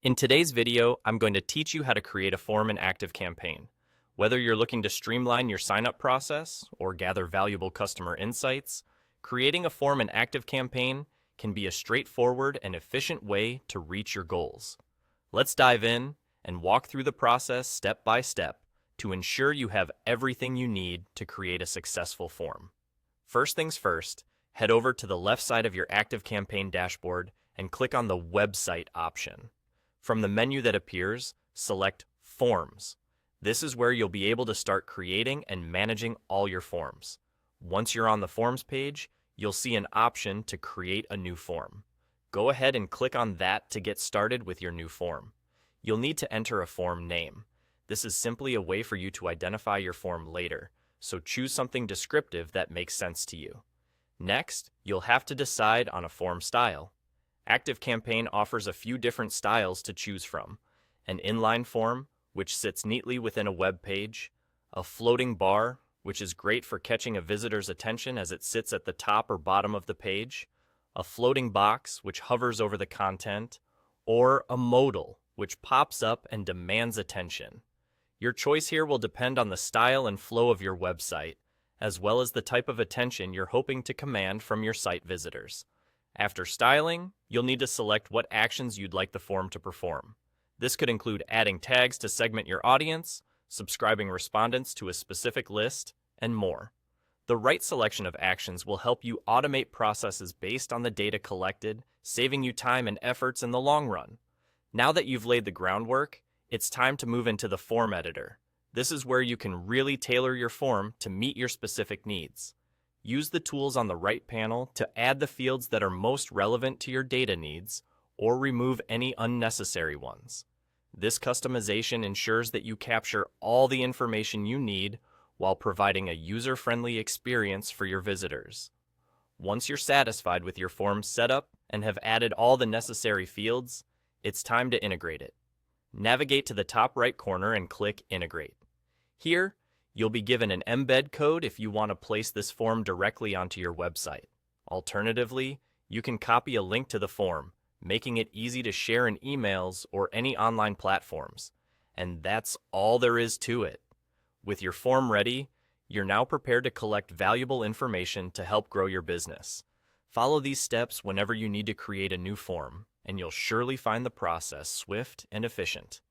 In today's video, I'm going to teach you how to create a form in ActiveCampaign. Whether you're looking to streamline your sign-up process or gather valuable customer insights, creating a form in ActiveCampaign can be a straightforward and efficient way to reach your goals. Let's dive in and walk through the process step by step to ensure you have everything you need to create a successful form. First things first, head over to the left side of your ActiveCampaign dashboard and click on the Website option. From the menu that appears, select Forms. This is where you'll be able to start creating and managing all your forms. Once you're on the Forms page, you'll see an option to create a new form. Go ahead and click on that to get started with your new form. You'll need to enter a form name. This is simply a way for you to identify your form later, so choose something descriptive that makes sense to you. Next, you'll have to decide on a form style. ActiveCampaign offers a few different styles to choose from: an inline form, which sits neatly within a web page, a floating bar, which is great for catching a visitor's attention as it sits at the top or bottom of the page, a floating box, which hovers over the content, or a modal, which pops up and demands attention. Your choice here will depend on the style and flow of your website, as well as the type of attention you're hoping to command from your site visitors. After styling, you'll need to select what actions you'd like the form to perform. This could include adding tags to segment your audience, subscribing respondents to a specific list, and more. The right selection of actions will help you automate processes based on the data collected, saving you time and efforts in the long run. Now that you've laid the groundwork, it's time to move into the form editor. This is where you can really tailor your form to meet your specific needs. Use the tools on the right panel to add the fields that are most relevant to your data needs, or remove any unnecessary ones. This customization ensures that you capture all the information you need while providing a user-friendly experience for your visitors. Once you're satisfied with your form setup and have added all the necessary fields, it's time to integrate it. Navigate to the top right corner and click Integrate. Here, you'll be given an embed code if you want to place this form directly onto your website. Alternatively, you can copy a link to the form, making it easy to share in emails or any online platforms. And that's all there is to it. With your form ready, you're now prepared to collect valuable information to help grow your business. Follow these steps whenever you need to create a new form, and you'll surely find the process swift and efficient.